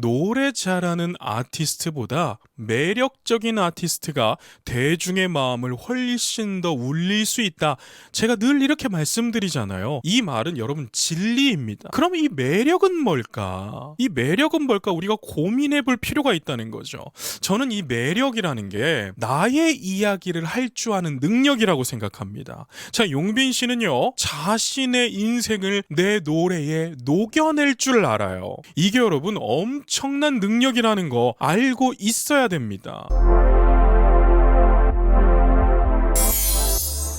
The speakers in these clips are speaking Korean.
노래 잘하는 아티스트보다 매력적인 아티스트가 대중의 마음을 훨씬 더 울릴 수 있다. 제가 늘 이렇게 말씀드리잖아요. 이 말은 여러분 진리입니다. 그럼 이 매력은 뭘까? 이 매력은 뭘까? 우리가 고민해 볼 필요가 있다는 거죠. 저는 이 매력이라는 게 나의 이야기를 할 줄 아는 능력이라고 생각합니다. 자, 용빈 씨는요, 자신의 인생을 내 노래에 녹여낼 줄 알아요. 이게 여러분 엄청난 능력이라는 거 알고 있어야 됩니다.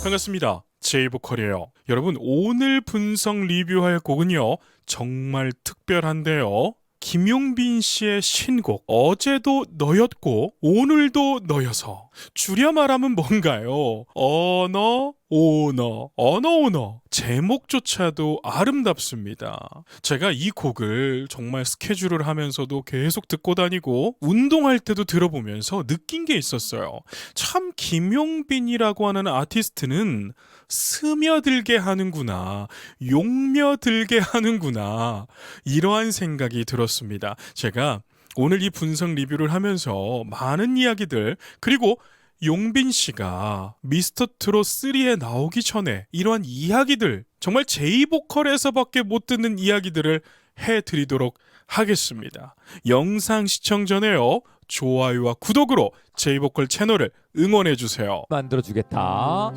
반갑습니다. 제이보컬이에요. 여러분, 오늘 분석 리뷰할 곡은요, 정말 특별한데요. 김용빈 씨의 신곡 어제도 너였고 오늘도 너여서, 줄여 말하면 뭔가요? 언어 오너 제목조차도 아름답습니다. 제가 이 곡을 정말 스케줄을 하면서도 계속 듣고 다니고 운동할 때도 들어보면서 느낀 게 있었어요. 참 김용빈이라고 하는 아티스트는 스며들게 하는구나, 용며들게 하는구나, 이러한 생각이 들었습니다. 제가 오늘 이 분석 리뷰를 하면서 많은 이야기들, 그리고 용빈 씨가 미스터트롯 3에 나오기 전에 이러한 이야기들, 정말 제이보컬에서밖에 못 듣는 이야기들을 해드리도록 하겠습니다. 영상 시청 전에요, 좋아요와 구독으로 제이보컬 채널을 응원해주세요. 만들어주겠다.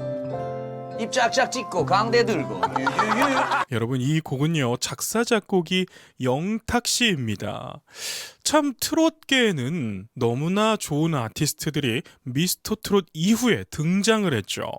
입 쫙쫙 찍고 강대 들고 여러분, 이 곡은요, 작사 작곡이 영탁 씨입니다. 참 트롯계에는 너무나 좋은 아티스트들이 미스터트롯 이후에 등장을 했죠.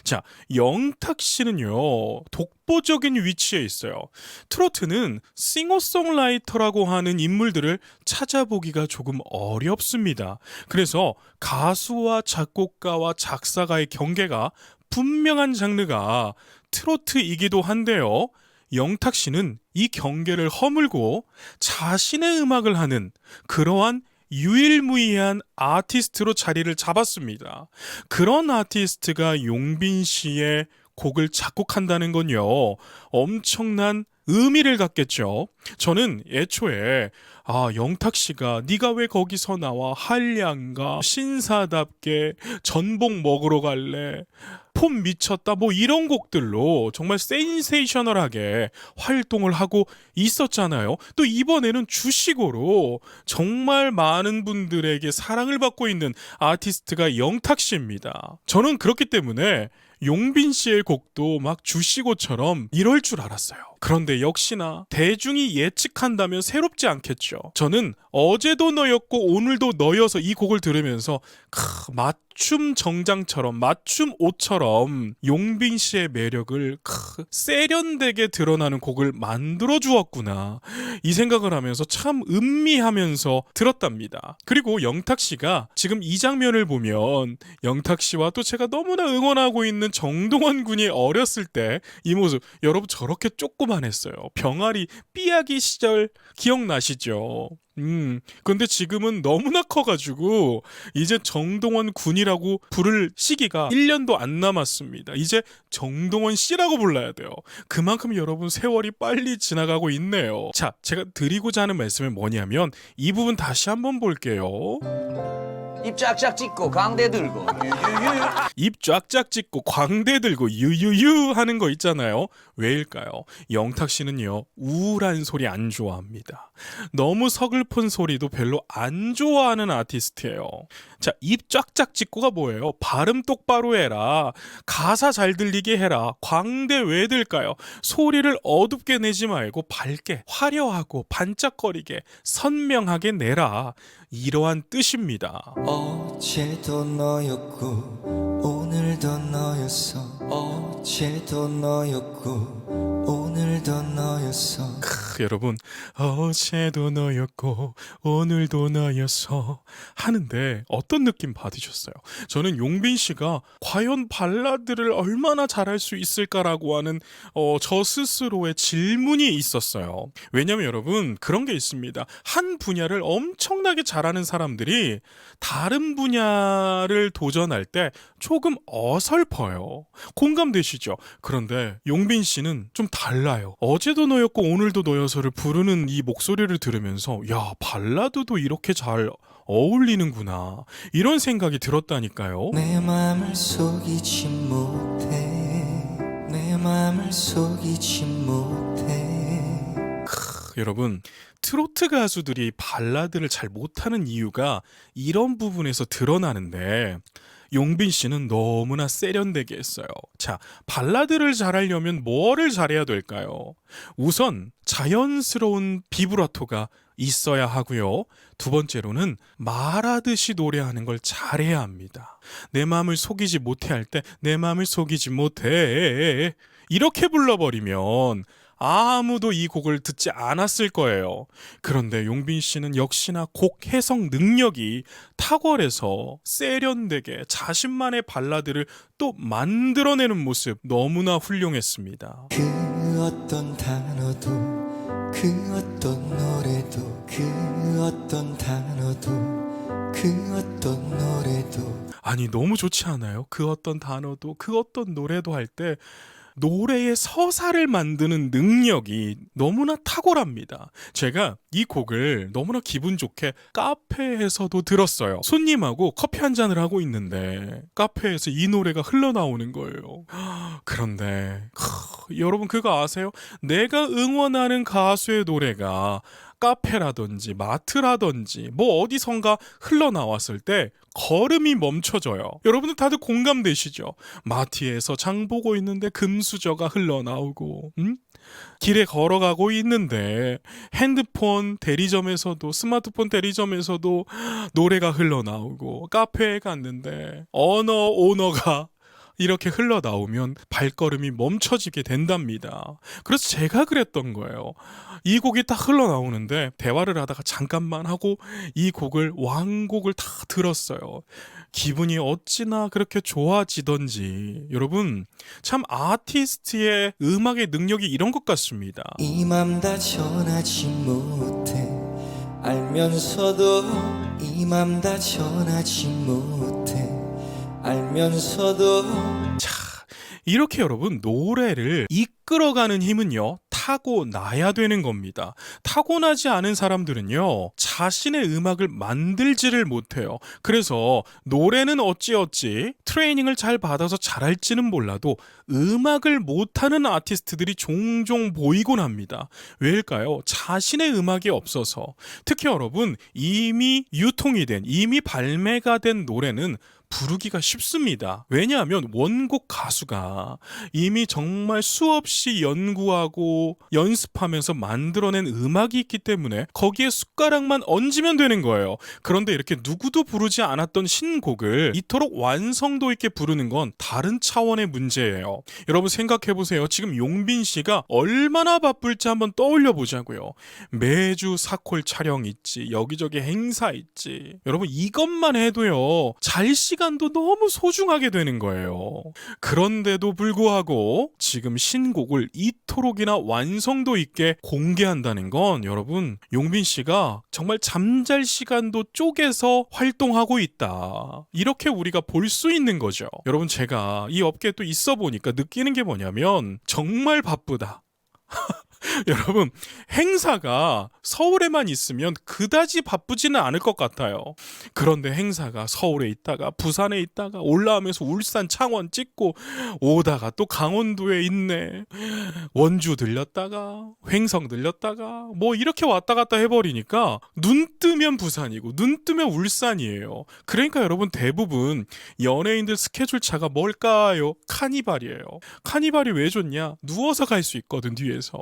자, 영탁 씨는요, 독보적인 위치에 있어요. 트로트는 싱어송라이터라고 하는 인물들을 찾아보기가 조금 어렵습니다. 그래서 가수와 작곡가와 작사가의 경계가 분명한 장르가 트로트이기도 한데요, 영탁 씨는 이 경계를 허물고 자신의 음악을 하는 그러한 유일무이한 아티스트로 자리를 잡았습니다. 그런 아티스트가 용빈 씨의 곡을 작곡한다는 건요, 엄청난 의미를 갖겠죠. 저는 애초에 영탁 씨가 네가 왜 거기서 나와, 한량가, 신사답게, 전복 먹으러 갈래, 폼 미쳤다, 뭐 이런 곡들로 정말 센세이셔널하게 활동을 하고 있었잖아요. 또 이번에는 주식으로 정말 많은 분들에게 사랑을 받고 있는 아티스트가 영탁 씨입니다. 저는 그렇기 때문에 용빈 씨의 곡도 막 주시고처럼 이럴 줄 알았어요. 그런데 역시나 대중이 예측한다면 새롭지 않겠죠. 저는 어제도 너였고 오늘도 너여서 이 곡을 들으면서 맞춤 정장처럼, 맞춤 옷처럼 용빈 씨의 매력을 세련되게 드러나는 곡을 만들어 주었구나, 이 생각을 하면서 참 음미하면서 들었답니다. 그리고 영탁 씨가 지금 이 장면을 보면, 영탁 씨와 또 제가 너무나 응원하고 있는 정동원 군이 어렸을 때 이 모습, 여러분 저렇게 조그만했어요. 병아리 삐약이 시절 기억나시죠? 근데 지금은 너무나 커가지고 이제 정동원 군이라고 부를 시기가 1년도 안 남았습니다. 이제 정동원 씨라고 불러야 돼요. 그만큼 여러분 세월이 빨리 지나가고 있네요. 자, 제가 드리고자 하는 말씀은 뭐냐면, 이 부분 다시 한번 볼게요. 입 쫙쫙 찍고 강대 들고 입 쫙쫙 찍고 광대 들고 유유유 하는 거 있잖아요. 왜일까요? 영탁 씨는요, 우울한 소리 안 좋아합니다. 너무 서글픈 소리도 별로 안 좋아하는 아티스트예요. 자, 입 쫙쫙 찍고가 뭐예요? 발음 똑바로 해라, 가사 잘 들리게 해라. 광대 왜 들까요? 소리를 어둡게 내지 말고 밝게, 화려하고 반짝거리게, 선명하게 내라, 이러한 뜻입니다. 어제도 너였고 오늘도 너였어. 어제도 너였고 오늘도 너였어. 여러분, 어제도 너였고 오늘도 너였어 하는데 어떤 느낌 받으셨어요? 저는 용빈 씨가 과연 발라드를 얼마나 잘할 수 있을까라고 하는 저 스스로의 질문이 있었어요. 왜냐면 여러분, 그런 게 있습니다. 한 분야를 엄청나게 잘하는 사람들이 다른 분야를 도전할 때 조금 어설퍼요. 공감되시죠? 그런데 용빈 씨는 좀 달라요. 어제도 너였고 오늘도 너였어 이어서를 부르는 이 목소리를 들으면서 야, 발라드도 이렇게 잘 어울리는구나 이런 생각이 들었다니까요. 내 맘을 속이지 못해 내 맘을 속이지 못해 여러분, 트로트 가수들이 발라드를 잘 못하는 이유가 이런 부분에서 드러나는데 용빈 씨는 너무나 세련되게 했어요. 자, 발라드를 잘하려면 뭐를 잘해야 될까요? 우선 자연스러운 비브라토가 있어야 하고요. 두 번째로는 말하듯이 노래하는 걸 잘해야 합니다. 내 마음을 속이지 못해 할 때 내 마음을 속이지 못해 이렇게 불러버리면 아무도 이 곡을 듣지 않았을 거예요. 그런데 용빈 씨는 역시나 곡 해석 능력이 탁월해서 세련되게 자신만의 발라드를 또 만들어내는 모습 너무나 훌륭했습니다. 그 어떤 단어도 그 어떤 노래도 그 어떤 단어도 그 어떤 노래도 아니 너무 좋지 않아요? 그 어떤 단어도 그 어떤 노래도 할 때 노래의 서사를 만드는 능력이 너무나 탁월합니다. 제가 이 곡을 너무나 기분 좋게 카페에서도 들었어요. 손님하고 커피 한 잔을 하고 있는데 카페에서 이 노래가 흘러나오는 거예요. 그런데 여러분 그거 아세요? 내가 응원하는 가수의 노래가 카페라든지 마트라든지 뭐 어디선가 흘러나왔을 때 걸음이 멈춰져요. 여러분들 다들 공감되시죠? 마트에서 장 보고 있는데 금수저가 흘러나오고 길에 걸어가고 있는데 핸드폰 대리점에서도 스마트폰 대리점에서도 노래가 흘러나오고 카페에 갔는데 오너가 이렇게 흘러나오면 발걸음이 멈춰지게 된답니다. 그래서 제가 그랬던 거예요. 이 곡이 딱 흘러나오는데 대화를 하다가 잠깐만 하고 이 곡을 완곡을 다 들었어요. 기분이 어찌나 그렇게 좋아지던지. 여러분 참 아티스트의 음악의 능력이 이런 것 같습니다. 이 맘 다 전하지 못해 알면서도 이 맘 다 전하지 못해 알면서도 이렇게 여러분 노래를 이끌어가는 힘은요 타고나야 되는 겁니다. 타고나지 않은 사람들은요 자신의 음악을 만들지를 못해요. 그래서 노래는 어찌어찌 트레이닝을 잘 받아서 잘할지는 몰라도 음악을 못하는 아티스트들이 종종 보이곤 합니다. 왜일까요? 자신의 음악이 없어서. 특히 여러분 이미 유통이 된 이미 발매가 된 노래는 부르기가 쉽습니다. 왜냐하면 원곡 가수가 이미 정말 수없이 연구하고 연습하면서 만들어낸 음악이 있기 때문에 거기에 숟가락만 얹으면 되는 거예요. 그런데 이렇게 누구도 부르지 않았던 신곡을 이토록 완성도 있게 부르는 건 다른 차원의 문제예요. 여러분 생각해보세요. 지금 용빈 씨가 얼마나 바쁠지 한번 떠올려 보자고요. 매주 사콜 촬영 있지, 여기저기 행사 있지. 여러분 이것만 해도요 잘 시간도 너무 소중하게 되는 거예요. 그런데도 불구하고 지금 신곡을 이토록이나 완성도 있게 공개한다는 건 여러분 용빈 씨가 정말 잠잘 시간도 쪼개서 활동하고 있다. 이렇게 우리가 볼 수 있는 거죠. 여러분 제가 이 업계에 또 있어 보니까 느끼는 게 뭐냐면 정말 바쁘다. 여러분 행사가 서울에만 있으면 그다지 바쁘지는 않을 것 같아요. 그런데 행사가 서울에 있다가 부산에 있다가 올라오면서 울산 창원 찍고 오다가 또 강원도에 있네, 원주 들렸다가 횡성 들렸다가 뭐 이렇게 왔다 갔다 해버리니까 눈 뜨면 부산이고 눈 뜨면 울산이에요. 그러니까 여러분 대부분 연예인들 스케줄 차가 뭘까요? 카니발이에요. 카니발이 왜 좋냐? 누워서 갈 수 있거든 뒤에서.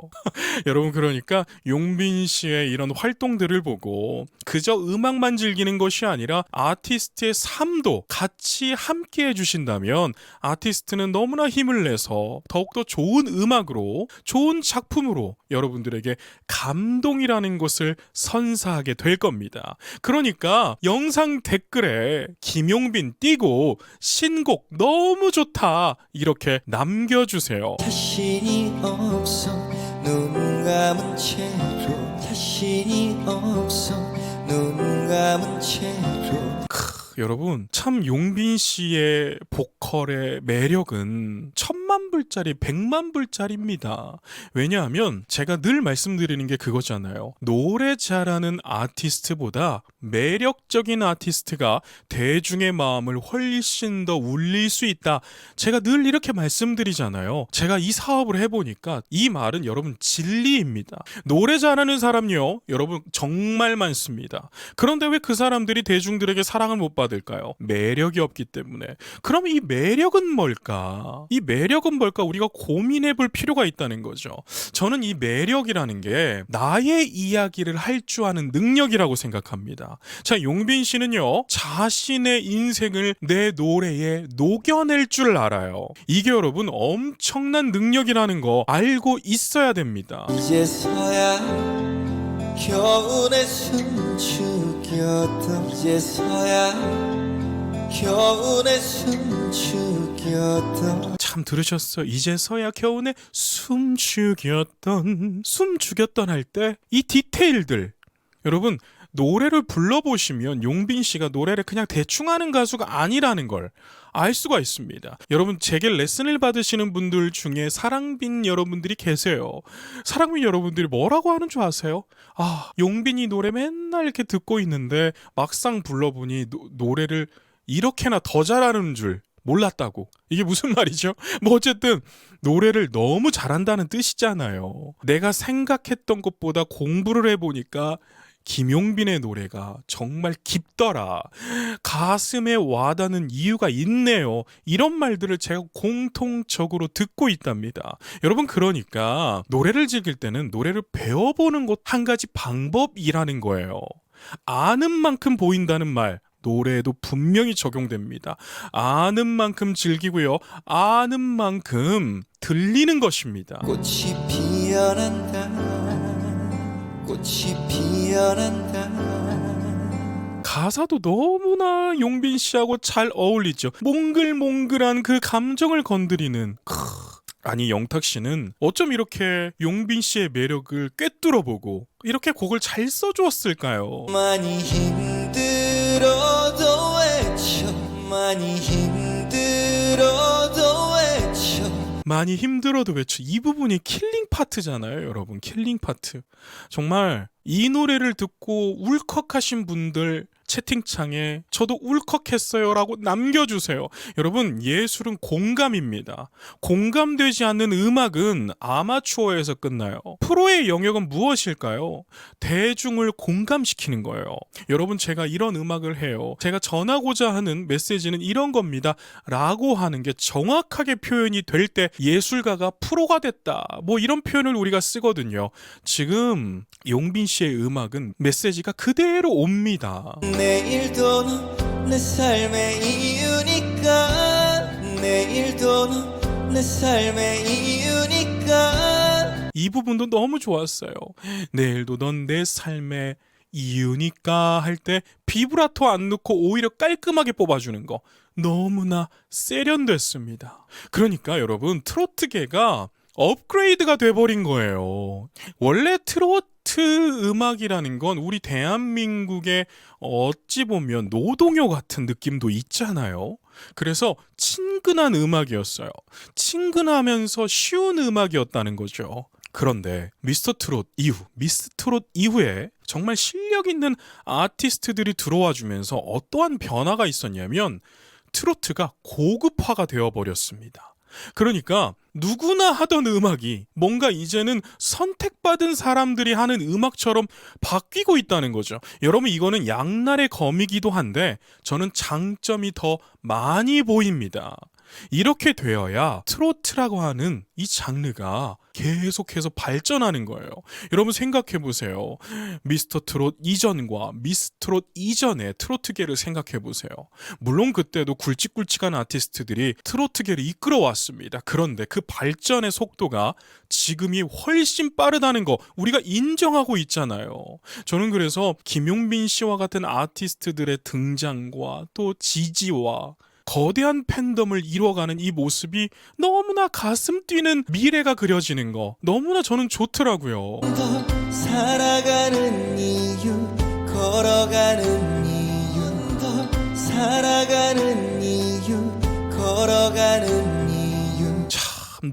여러분 그러니까 용빈 씨의 이런 활동들을 보고 그저 음악만 즐기는 것이 아니라 아티스트의 삶도 같이 함께 해주신다면 아티스트는 너무나 힘을 내서 더욱더 좋은 음악으로 좋은 작품으로 여러분들에게 감동이라는 것을 선사하게 될 겁니다. 그러니까 영상 댓글에 김용빈 띄고 신곡 너무 좋다 이렇게 남겨주세요. 자신이 없어 눈 감은 채로 자신이 없어 눈 감은 채로 여러분 참 용빈 씨의 보컬의 매력은 천만 10만 불짜리 100만 불짜리입니다. 왜냐하면 제가 늘 말씀드리는 게 그거잖아요. 노래 잘하는 아티스트보다 매력적인 아티스트가 대중의 마음을 훨씬 더 울릴 수 있다. 제가 늘 이렇게 말씀드리잖아요. 제가 이 사업을 해보니까 이 말은 여러분 진리입니다. 노래 잘하는 사람요, 여러분 정말 많습니다. 그런데 왜 그 사람들이 대중들에게 사랑을 못 받을까요? 매력이 없기 때문에. 그럼 이 매력은 뭘까? 이 매력은 뭘까? 우리가 고민해 볼 필요가 있다는 거죠. 저는 이 매력이라는 게 나의 이야기를 할 줄 아는 능력이라고 생각합니다. 자, 용빈 씨는요, 자신의 인생을 내 노래에 녹여낼 줄 알아요. 이게 여러분 엄청난 능력이라는 거 알고 있어야 됩니다. 이제서야 겨울에 숨죽였던 이제서야 겨울에 숨죽였던 참 들으셨어? 이제서야 겨우내 숨 죽였던 할 때 이 디테일들, 여러분 노래를 불러보시면 용빈 씨가 노래를 그냥 대충 하는 가수가 아니라는 걸 알 수가 있습니다. 여러분 제게 레슨을 받으시는 분들 중에 사랑빈 여러분들이 계세요. 사랑빈 여러분들이 뭐라고 하는 줄 아세요? 아, 용빈이 노래 맨날 이렇게 듣고 있는데 막상 불러보니 노래를 이렇게나 더 잘하는 줄 몰랐다고. 이게 무슨 말이죠? 뭐 어쨌든 노래를 너무 잘한다는 뜻이잖아요. 내가 생각했던 것보다 공부를 해보니까 김용빈의 노래가 정말 깊더라. 가슴에 와닿는 이유가 있네요. 이런 말들을 제가 공통적으로 듣고 있답니다. 여러분 그러니까 노래를 즐길 때는 노래를 배워보는 것 한 가지 방법이라는 거예요. 아는 만큼 보인다는 말 노래에도 분명히 적용됩니다. 아는 만큼 즐기고요. 아는 만큼 들리는 것입니다. 꽃이 피어난다 꽃이 피어난다 가사도 너무나 용빈 씨하고 잘 어울리죠. 몽글몽글한 그 감정을 건드리는. 아니 영탁 씨는 어쩜 이렇게 용빈 씨의 매력을 꿰뚫어보고 이렇게 곡을 잘 써주었을까요? 많이 힘들어도 외쳐 많이 힘들어도 외쳐 많이 힘들어도 외쳐. 이 부분이 킬링 파트잖아요, 여러분. 킬링 파트. 정말 이 노래를 듣고 울컥하신 분들 채팅창에 저도 울컥했어요 라고 남겨주세요. 여러분 예술은 공감입니다. 공감되지 않는 음악은 아마추어에서 끝나요. 프로의 영역은 무엇일까요? 대중을 공감시키는 거예요. 여러분 제가 이런 음악을 해요. 제가 전하고자 하는 메시지는 이런 겁니다 라고 하는 게 정확하게 표현이 될 때 예술가가 프로가 됐다, 뭐 이런 표현을 우리가 쓰거든요. 지금 용빈 씨의 음악은 메시지가 그대로 옵니다. 내일도 너 내 삶의 이유니까 내일도 너 내 삶의 이유니까 이 부분도 너무 좋았어요. 내일도 넌 내 삶의 이유니까 할 때 비브라토 안 넣고 오히려 깔끔하게 뽑아주는 거 너무나 세련됐습니다. 그러니까 여러분 트로트계가 업그레이드가 돼버린 거예요. 원래 트로트 음악이라는 건 우리 대한민국의 어찌 보면 노동요 같은 느낌도 있잖아요. 그래서 친근한 음악이었어요. 친근하면서 쉬운 음악이었다는 거죠. 그런데 미스터트롯 이후에 정말 실력 있는 아티스트들이 들어와 주면서 어떠한 변화가 있었냐면 트로트가 고급화가 되어버렸습니다. 그러니까 누구나 하던 음악이 뭔가 이제는 선택받은 사람들이 하는 음악처럼 바뀌고 있다는 거죠. 여러분 이거는 양날의 검이기도 한데 저는 장점이 더 많이 보입니다. 이렇게 되어야 트로트라고 하는 이 장르가 계속해서 발전하는 거예요. 여러분 생각해보세요. 미스터트롯 이전과 미스트롯 이전의 트로트계를 생각해보세요. 물론 그때도 굵직굵직한 아티스트들이 트로트계를 이끌어왔습니다. 그런데 그 발전의 속도가 지금이 훨씬 빠르다는 거 우리가 인정하고 있잖아요. 저는 그래서 김용빈 씨와 같은 아티스트들의 등장과 또 지지와 거대한 팬덤을 이뤄가는 이 모습이 너무나 가슴 뛰는 미래가 그려지는 거 너무나 저는 좋더라고요. 더 살아가는 이유 걸어가는 이유 더 살아가는 이유 걸어가는 이유 자,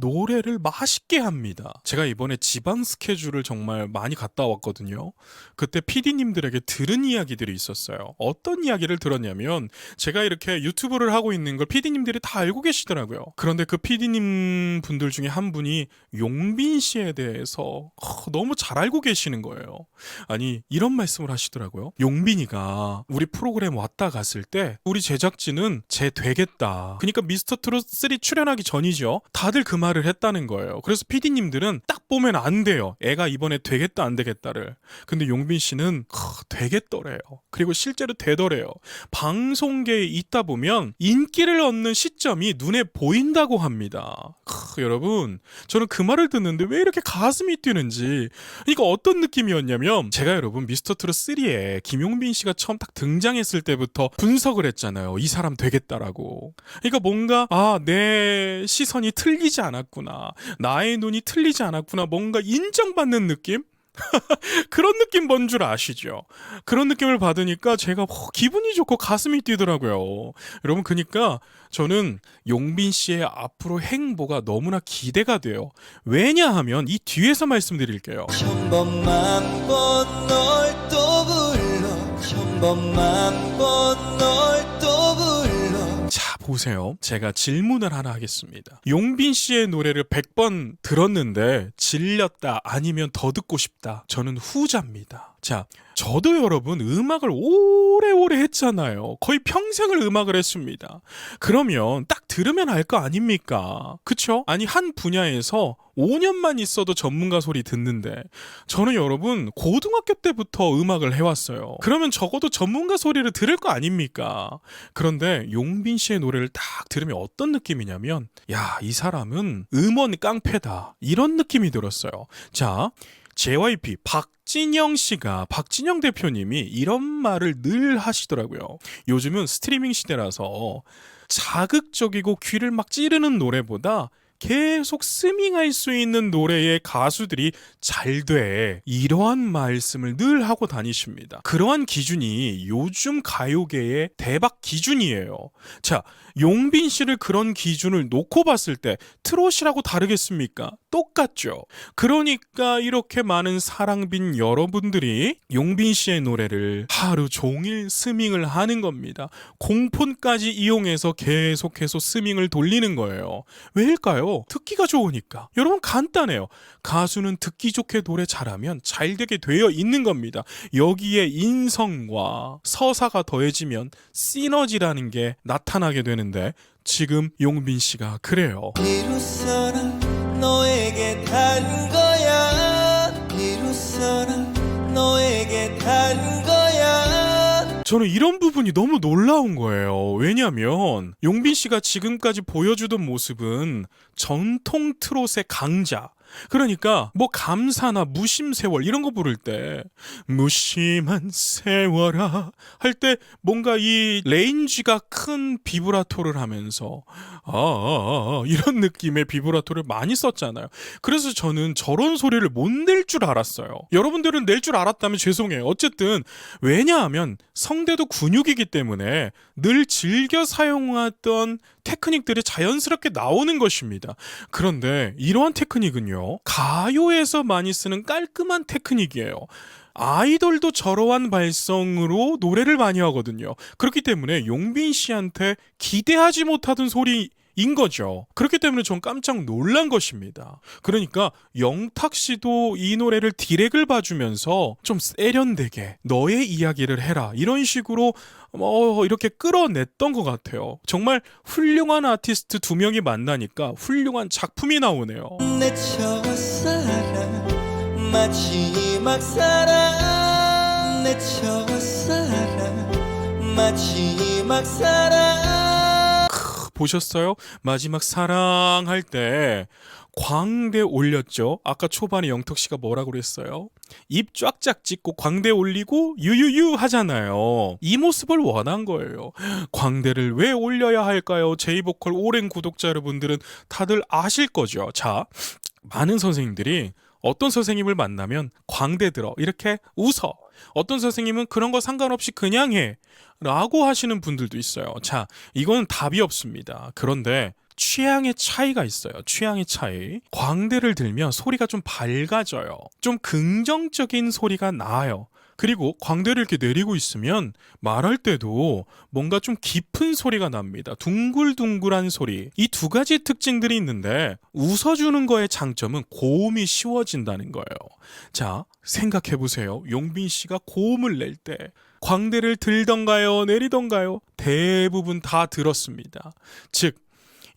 노래를 맛있게 합니다. 제가 이번에 지방 스케줄을 정말 많이 갔다 왔거든요. 그때 PD님들에게 들은 이야기들이 있었어요. 어떤 이야기를 들었냐면 제가 이렇게 유튜브를 하고 있는 걸 PD님들이 다 알고 계시더라고요. 그런데 그 PD님 분들 중에 한 분이 용빈 씨에 대해서 너무 잘 알고 계시는 거예요. 아니 이런 말씀을 하시더라고요. 용빈이가 우리 프로그램 왔다 갔을 때 우리 제작진은 쟤 되겠다. 그러니까 미스터트롯 3 출연하기 전이죠. 다들 그 말을 했다는 거예요. 그래서 PD님들은 딱 보면 안 돼요. 애가 이번에 되겠다 안 되겠다를. 근데 용빈 씨는 되겠더래요. 그리고 실제로 되더래요. 방송계에 있다 보면 인기를 얻는 시점이 눈에 보인다고 합니다. 여러분 저는 그 말을 듣는데 왜 이렇게 가슴이 뛰는지. 그러니까 어떤 느낌이었냐면 제가 여러분 미스터트롯 3에 김용빈 씨가 처음 딱 등장했을 때부터 분석을 했잖아요. 이 사람 되겠다라고. 그러니까 뭔가 내 시선이 틀리지 않았구나. 나의 눈이 틀리지 않았구나. 뭔가 인정받는 느낌? 그런 느낌 뭔 줄 아시죠? 그런 느낌을 받으니까 제가 기분이 좋고 가슴이 뛰더라고요. 여러분 그러니까 저는 용빈 씨의 앞으로 행보가 너무나 기대가 돼요. 왜냐하면 이 뒤에서 말씀드릴게요. 천번만 번 널 또 불러 천번만 번 널 또 불러. 자 보세요. 제가 질문을 하나 하겠습니다. 용빈 씨의 노래를 100번 들었는데 질렸다 아니면 더 듣고 싶다. 저는 후자입니다. 자 저도 여러분 음악을 오래오래 했잖아요. 거의 평생을 음악을 했습니다. 그러면 딱 들으면 알 거 아닙니까? 그쵸? 아니 한 분야에서 5년만 있어도 전문가 소리 듣는데 저는 여러분 고등학교 때부터 음악을 해왔어요. 그러면 적어도 전문가 소리를 들을 거 아닙니까? 그런데 용빈 씨의 노래를 딱 들으면 어떤 느낌이냐면 야, 이 사람은 음원 깡패다 이런 느낌이 들었어요. 자 JYP 박진영 대표님이 이런 말을 늘 하시더라고요. 요즘은 스트리밍 시대라서 자극적이고 귀를 막 찌르는 노래보다 계속 스밍할 수 있는 노래의 가수들이 잘 돼. 이러한 말씀을 늘 하고 다니십니다. 그러한 기준이 요즘 가요계의 대박 기준이에요. 자, 용빈 씨를 그런 기준을 놓고 봤을 때 트롯이라고 다르겠습니까? 똑같죠. 그러니까 이렇게 많은 사랑빈 여러분들이 용빈 씨의 노래를 하루 종일 스밍을 하는 겁니다. 공폰까지 이용해서 계속해서 스밍을 돌리는 거예요. 왜일까요? 듣기가 좋으니까. 여러분 간단해요. 가수는 듣기 좋게 노래 잘하면 잘 되게 되어 있는 겁니다. 여기에 인성과 서사가 더해지면 시너지라는 게 나타나게 되는데 지금 용빈 씨가 그래요. 이로써는 너에게 단 거야 이로써는 너에게 단 거야. 저는 이런 부분이 너무 놀라운 거예요. 왜냐하면 용빈 씨가 지금까지 보여주던 모습은 전통 트롯의 강자. 그러니까 뭐 감사나 무심세월 이런 거 부를 때 무심한 세월아 할 때 뭔가 이 레인지가 큰 비브라토를 하면서 이런 느낌의 비브라토를 많이 썼잖아요. 그래서 저는 저런 소리를 못 낼 줄 알았어요. 여러분들은 낼 줄 알았다면 죄송해요. 어쨌든 왜냐하면 성대도 근육이기 때문에 늘 즐겨 사용하던 테크닉들이 자연스럽게 나오는 것입니다. 그런데 이러한 테크닉은요, 가요에서 많이 쓰는 깔끔한 테크닉이에요. 아이돌도 저러한 발성으로 노래를 많이 하거든요. 그렇기 때문에 용빈 씨한테 기대하지 못하던 소리 인 거죠. 그렇기 때문에 전 깜짝 놀란 것입니다. 그러니까 영탁 씨도 이 노래를 디렉을 봐주면서 좀 세련되게 너의 이야기를 해라 이런 식으로 이렇게 끌어냈던 것 같아요. 정말 훌륭한 아티스트 두 명이 만나니까 훌륭한 작품이 나오네요. 내 첫사랑 마지막 사랑 내 첫사랑 마지막 사랑. 보셨어요? 마지막 사랑할 때 광대 올렸죠. 아까 초반에 영탁 씨가 뭐라고 그랬어요? 입 쫙쫙 찢고 광대 올리고 유유유 하잖아요. 이 모습을 원한 거예요. 광대를 왜 올려야 할까요? 제이보컬 오랜 구독자 여러분들은 다들 아실 거죠. 자, 많은 선생님들이 어떤 선생님을 만나면 광대 들어 이렇게 웃어. 어떤 선생님은 그런 거 상관없이 그냥 해 라고 하시는 분들도 있어요. 자, 이건 답이 없습니다. 그런데 취향의 차이가 있어요. 취향의 차이. 광대를 들면 소리가 좀 밝아져요. 좀 긍정적인 소리가 나요. 그리고 광대를 이렇게 내리고 있으면 말할 때도 뭔가 좀 깊은 소리가 납니다. 둥글둥글한 소리. 이 두 가지 특징들이 있는데 웃어주는 거의 장점은 고음이 쉬워진다는 거예요. 자, 생각해보세요. 용빈 씨가 고음을 낼 때 광대를 들던가요? 내리던가요? 대부분 다 들었습니다. 즉,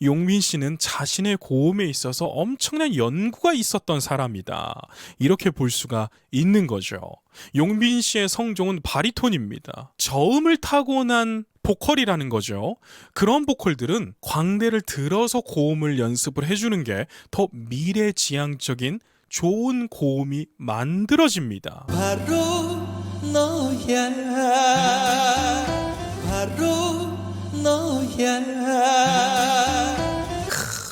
용빈 씨는 자신의 고음에 있어서 엄청난 연구가 있었던 사람이다. 이렇게 볼 수가 있는 거죠. 용빈 씨의 성종은 바리톤입니다. 저음을 타고난 보컬이라는 거죠. 그런 보컬들은 광대를 들어서 고음을 연습을 해주는 게 더 미래지향적인 좋은 고음이 만들어집니다. 바로 너야 바로 너야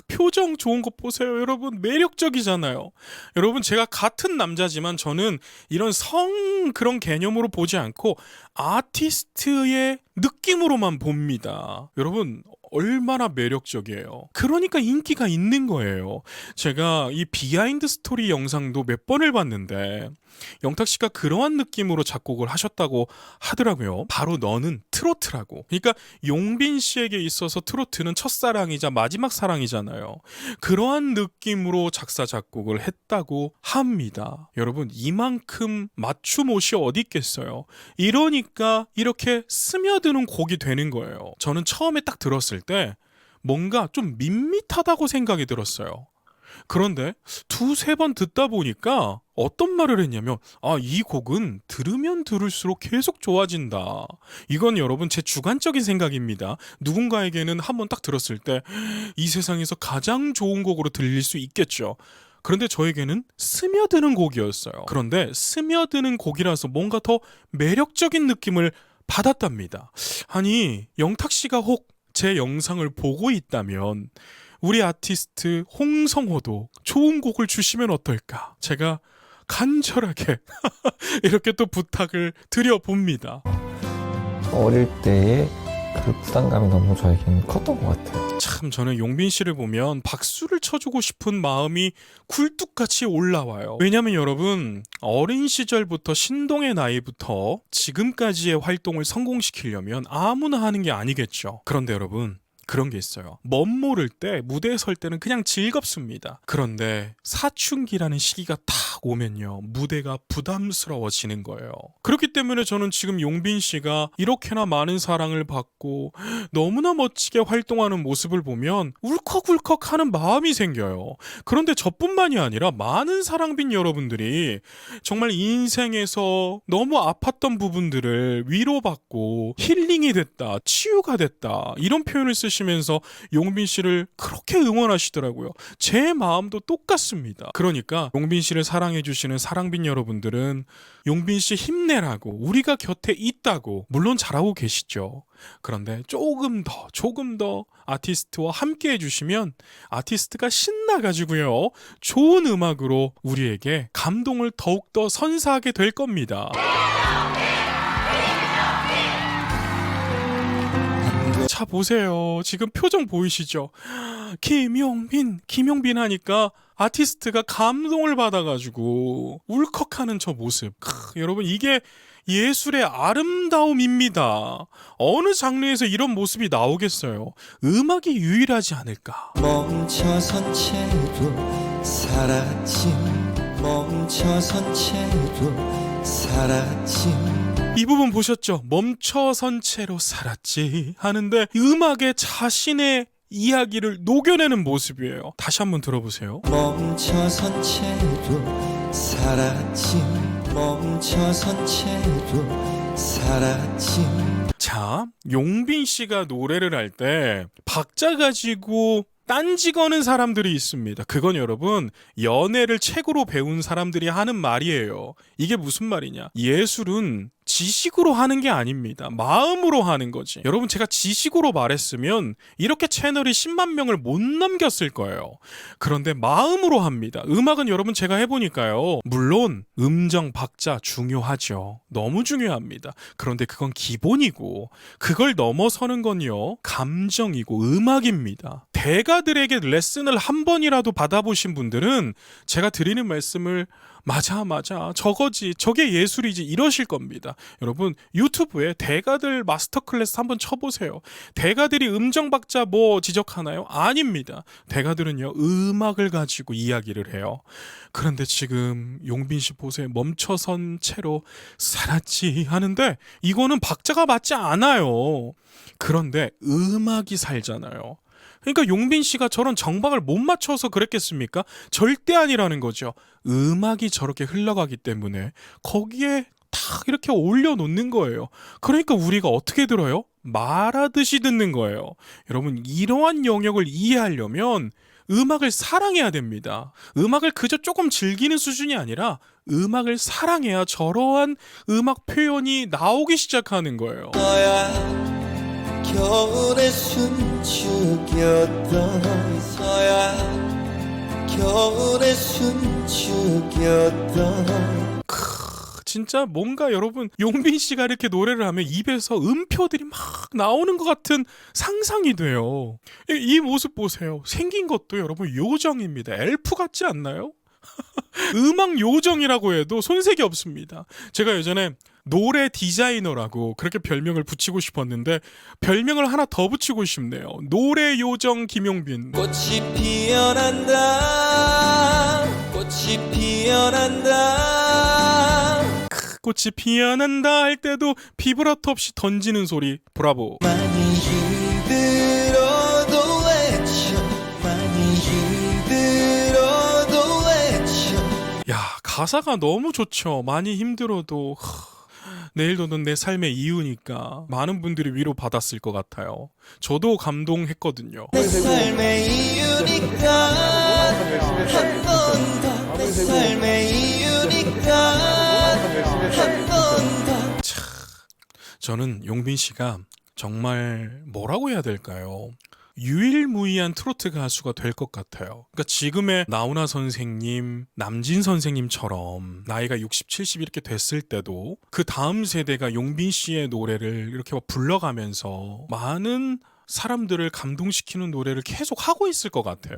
표정 좋은 거 보세요. 여러분 매력적이잖아요. 여러분 제가 같은 남자지만 저는 이런 성 그런 개념으로 보지 않고 아티스트의 느낌으로만 봅니다. 여러분 얼마나 매력적이에요. 그러니까 인기가 있는 거예요. 제가 이 비하인드 스토리 영상도 몇 번을 봤는데 영탁 씨가 그러한 느낌으로 작곡을 하셨다고 하더라고요. 바로 너는 트로트라고. 그러니까 용빈 씨에게 있어서 트로트는 첫사랑이자 마지막 사랑이잖아요. 그러한 느낌으로 작사 작곡을 했다고 합니다. 여러분 이만큼 맞춤 옷이 어디 있겠어요. 이러니까 이렇게 스며드는 곡이 되는 거예요. 저는 처음에 딱 들었을 때 뭔가 좀 밋밋하다고 생각이 들었어요. 그런데 두세 번 듣다 보니까 어떤 말을 했냐면 이 곡은 들으면 들을수록 계속 좋아진다. 이건 여러분 제 주관적인 생각입니다. 누군가에게는 한번 딱 들었을 때 이 세상에서 가장 좋은 곡으로 들릴 수 있겠죠. 그런데 저에게는 스며드는 곡이었어요. 그런데 스며드는 곡이라서 뭔가 더 매력적인 느낌을 받았답니다. 아니 영탁 씨가 혹 제 영상을 보고 있다면 우리 아티스트 홍성호도 좋은 곡을 주시면 어떨까? 제가 간절하게 이렇게 또 부탁을 드려봅니다. 어릴 때의 그 부담감이 너무 저에게는 컸던 것 같아요. 참 저는 용빈 씨를 보면 박수를 쳐주고 싶은 마음이 굴뚝같이 올라와요. 왜냐면 여러분 어린 시절부터 신동의 나이부터 지금까지의 활동을 성공시키려면 아무나 하는 게 아니겠죠. 그런데 여러분 그런 게 있어요. 멋 모를 때 무대에 설 때는 그냥 즐겁습니다. 그런데 사춘기라는 시기가 탁 오면요 무대가 부담스러워지는 거예요. 그렇기 때문에 저는 지금 용빈 씨가 이렇게나 많은 사랑을 받고 너무나 멋지게 활동하는 모습을 보면 울컥울컥 하는 마음이 생겨요. 그런데 저뿐만이 아니라 많은 사랑빈 여러분들이 정말 인생에서 너무 아팠던 부분들을 위로받고 힐링이 됐다, 치유가 됐다 이런 표현을 쓰시면서 용빈 씨를 그렇게 응원하시더라고요. 제 마음도 똑같습니다. 그러니까 용빈 씨를 사랑해주시는 사랑빈 여러분들은 용빈 씨 힘내라고 우리가 곁에 있다고 물론 잘하고 계시죠. 그런데 조금 더 아티스트와 함께 해주시면 아티스트가 신나가지고요 좋은 음악으로 우리에게 감동을 더욱더 선사하게 될 겁니다. 자 보세요. 지금 표정 보이시죠? 김용빈 하니까 아티스트가 감동을 받아가지고 울컥하는 저 모습. 여러분 이게 예술의 아름다움입니다. 어느 장르에서 이런 모습이 나오겠어요. 음악이 유일하지 않을까. 멈춰선 채로 사라진 멈춰선 채로 사라진 이 부분 보셨죠? 멈춰선 채로 살았지 하는데 음악에 자신의 이야기를 녹여내는 모습이에요. 다시 한번 들어보세요. 멈춰선 채로 사라진 멈춰선 채로 사라진 자, 용빈 씨가 노래를 할 때 박자 가지고 딴지 거는 사람들이 있습니다. 그건 여러분 연애를 책으로 배운 사람들이 하는 말이에요. 이게 무슨 말이냐? 예술은 지식으로 하는 게 아닙니다. 마음으로 하는 거지. 여러분 제가 지식으로 말했으면 이렇게 채널이 10만 명을 못 넘겼을 거예요. 그런데 마음으로 합니다. 음악은 여러분 제가 해보니까요. 물론 음정 박자 중요하죠. 너무 중요합니다. 그런데 그건 기본이고 그걸 넘어서는 건요. 감정이고 음악입니다. 대가들에게 레슨을 한 번이라도 받아보신 분들은 제가 드리는 말씀을 맞아 저거지 저게 예술이지 이러실 겁니다. 여러분 유튜브에 대가들 마스터 클래스 한번 쳐보세요. 대가들이 음정박자 뭐 지적하나요? 아닙니다. 대가들은요 음악을 가지고 이야기를 해요. 그런데 지금 용빈 씨 보세요. 멈춰선 채로 살았지 하는데 이거는 박자가 맞지 않아요. 그런데 음악이 살잖아요. 그러니까 용빈 씨가 저런 정박을 못 맞춰서 그랬겠습니까? 절대 아니라는 거죠. 음악이 저렇게 흘러가기 때문에 거기에 딱 이렇게 올려놓는 거예요. 그러니까 우리가 어떻게 들어요? 말하듯이 듣는 거예요. 여러분 이러한 영역을 이해하려면 음악을 사랑해야 됩니다. 음악을 그저 조금 즐기는 수준이 아니라 음악을 사랑해야 저러한 음악 표현이 나오기 시작하는 거예요. 너야 겨울에 숨죽였던 서야 겨울에 숨죽였던 진짜 뭔가 여러분 용빈 씨가 이렇게 노래를 하면 입에서 음표들이 막 나오는 것 같은 상상이 돼요. 이 모습 보세요. 생긴 것도 여러분 요정입니다. 엘프 같지 않나요? 음악 요정이라고 해도 손색이 없습니다. 제가 예전에 노래 디자이너라고 그렇게 별명을 붙이고 싶었는데 별명을 하나 더 붙이고 싶네요. 노래 요정 김용빈. 꽃이 피어난다 꽃이 피어난다 꽃이 피어난다 할 때도 비브라토 없이 던지는 소리 브라보. 많이 힘들어도 외쳐 많이 힘들어도 외쳐 야 가사가 너무 좋죠. 많이 힘들어도 내일도 넌 내 삶의 이유니까 많은 분들이 위로받았을 것 같아요. 저도 감동했거든요. 내 삶의 이유니까 한 번 더 내 삶의 이유니까 한 번 더 저는 용빈 씨가 정말 뭐라고 해야 될까요? 유일무이한 트로트 가수가 될 것 같아요. 그러니까 지금의 나훈아 선생님, 남진 선생님처럼 나이가 60, 70 이렇게 됐을 때도 그 다음 세대가 용빈 씨의 노래를 이렇게 막 불러가면서 많은 사람들을 감동시키는 노래를 계속 하고 있을 것 같아요.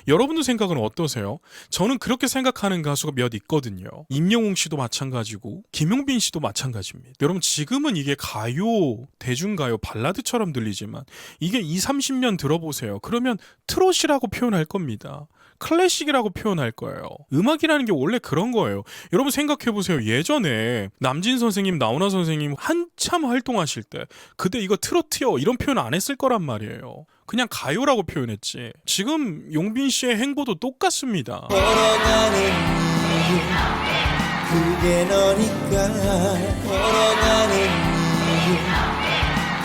여러분들 생각은 어떠세요? 저는 그렇게 생각하는 가수가 몇 있거든요. 임영웅 씨도 마찬가지고 김용빈 씨도 마찬가지입니다. 여러분 지금은 이게 가요, 대중가요, 발라드처럼 들리지만 이게 20, 30년 들어보세요. 그러면 트롯이라고 표현할 겁니다. 클래식이라고 표현할 거예요. 음악이라는 게 원래 그런 거예요. 여러분 생각해보세요. 예전에 남진 선생님, 나훈아 선생님 한참 활동하실 때 그때 이거 트로트요 이런 표현 안 했을 거란 말이에요. 그냥 가요라고 표현했지. 지금 용빈 씨의 행보도 똑같습니다. 걸어가는 이유 그게 너니까 걸어가는 이유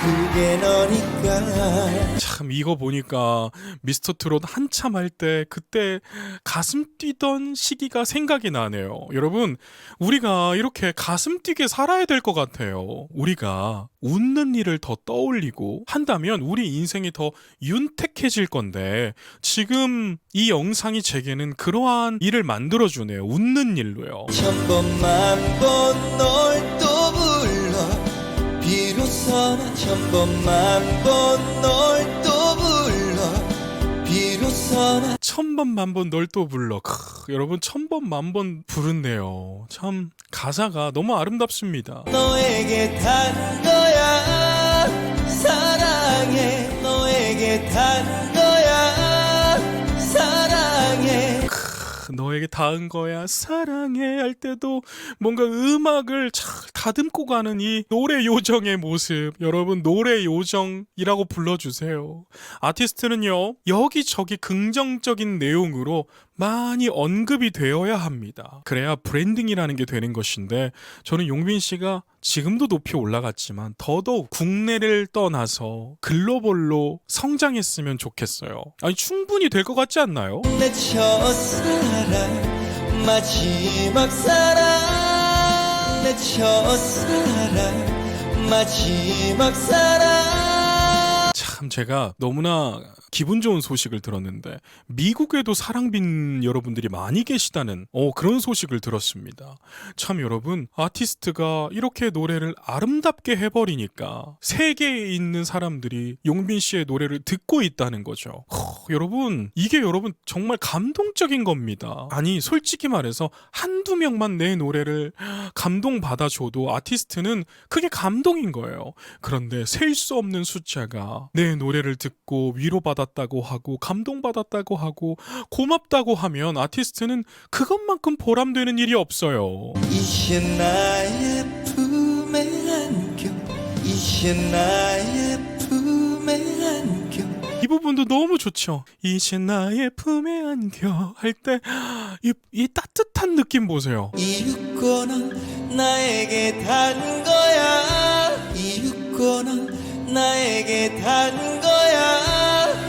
그게 너니까 참 이거 보니까 미스터트롯 한참 할 때 그때 가슴 뛰던 시기가 생각이 나네요. 여러분 우리가 이렇게 가슴 뛰게 살아야 될 것 같아요. 우리가 웃는 일을 더 떠올리고 한다면 우리 인생이 더 윤택해질 건데 지금 이 영상이 제게는 그러한 일을 만들어주네요. 웃는 일로요. 천번만 번 널 또 불러 비로소나 천번만 번 널 또 불러 비로소나 천번만 번 널 또 불러. 여러분 천번만 번 부른네요. 참 가사가 너무 아름답습니다. 너에게 단 거야 사랑해 너에게 단 거야 사랑해 너에게 닿은 거야 사랑해 할 때도 뭔가 음악을 잘 다듬고 가는 이 노래 요정의 모습. 여러분 노래 요정이라고 불러주세요. 아티스트는요 여기저기 긍정적인 내용으로 많이 언급이 되어야 합니다. 그래야 브랜딩이라는 게 되는 것인데 저는 용빈 씨가 지금도 높이 올라갔지만 더더욱 국내를 떠나서 글로벌로 성장했으면 좋겠어요. 아니 충분히 될 것 같지 않나요? 내 첫사랑 마지막 사랑 내 첫사랑 마지막 사랑 참 제가 너무나 기분 좋은 소식을 들었는데 미국에도 사랑빈 여러분들이 많이 계시다는 그런 소식을 들었습니다. 참 여러분, 아티스트가 이렇게 노래를 아름답게 해버리니까 세계에 있는 사람들이 용빈 씨의 노래를 듣고 있다는 거죠. 여러분, 이게 여러분 정말 감동적인 겁니다. 아니 솔직히 말해서 한두 명만 내 노래를 감동받아줘도 아티스트는 그게 감동인 거예요. 그런데 셀 수 없는 숫자가 내 노래를 듣고 위로받았다고 하고 감동받았다고 하고 고맙다고 하면 아티스트는 그것만큼 보람되는 일이 없어요. 이제 나의 품에 안겨 이제 나의 품에 안겨 이 부분도 너무 좋죠. 이제 나의 품에 안겨 할 때 이 따뜻한 느낌 보세요. 이윽고 넌 나에게 단 거야 이윽고 넌 나에게 단 거야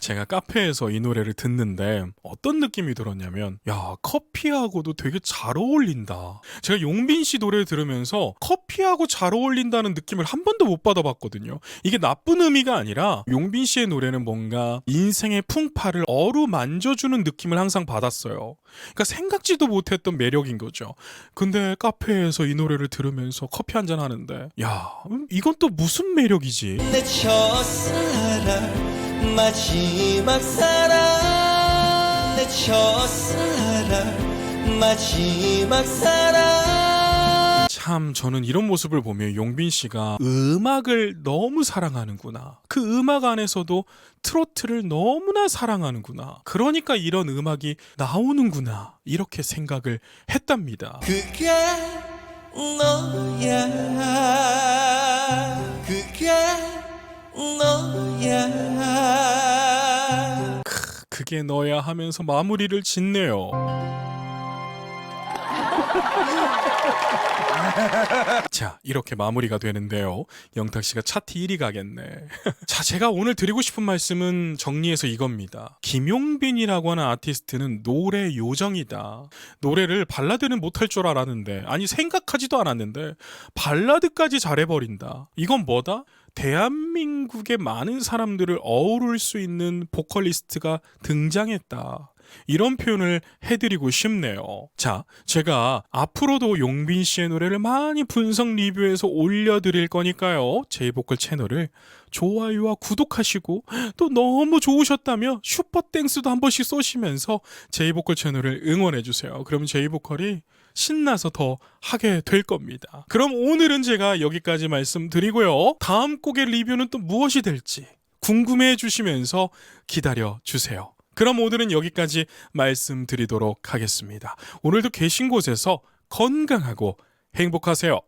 제가 카페에서 이 노래를 듣는데 어떤 느낌이 들었냐면, 야, 커피하고도 되게 잘 어울린다. 제가 용빈 씨 노래를 들으면서 커피하고 잘 어울린다는 느낌을 한 번도 못 받아봤거든요. 이게 나쁜 의미가 아니라 용빈 씨의 노래는 뭔가 인생의 풍파를 어루만져주는 느낌을 항상 받았어요. 그러니까 생각지도 못했던 매력인 거죠. 근데 카페에서 이 노래를 들으면서 커피 한잔 하는데, 야, 이건 또 무슨 매력이지? 내 첫사랑 마지막 사랑 내 첫사랑 마지막 사랑 참 저는 이런 모습을 보면 용빈 씨가 음악을 너무 사랑하는구나. 그 음악 안에서도 트로트를 너무나 사랑하는구나. 그러니까 이런 음악이 나오는구나. 이렇게 생각을 했답니다. 그게 너야 그게 너야 그게 너야 하면서 마무리를 짓네요. 자, 이렇게 마무리가 되는데요. 영탁씨가 차트 1위 가겠네. 자, 제가 오늘 드리고 싶은 말씀은 정리해서 이겁니다. 김용빈이라고 하는 아티스트는 노래 요정이다. 노래를 발라드는 못할 줄 알았는데, 아니 생각하지도 않았는데 발라드까지 잘해버린다. 이건 뭐다? 대한민국의 많은 사람들을 어우를 수 있는 보컬리스트가 등장했다. 이런 표현을 해드리고 싶네요. 자, 제가 앞으로도 용빈 씨의 노래를 많이 분석 리뷰해서 올려드릴 거니까요. 제이보컬 채널을 좋아요와 구독하시고 또 너무 좋으셨다면 슈퍼땡스도 한 번씩 쏘시면서 제이보컬 채널을 응원해주세요. 그럼 제이보컬이 신나서 더 하게 될 겁니다. 그럼 오늘은 제가 여기까지 말씀드리고요. 다음 곡의 리뷰는 또 무엇이 될지 궁금해 주시면서 기다려 주세요. 그럼 오늘은 여기까지 말씀드리도록 하겠습니다. 오늘도 계신 곳에서 건강하고 행복하세요.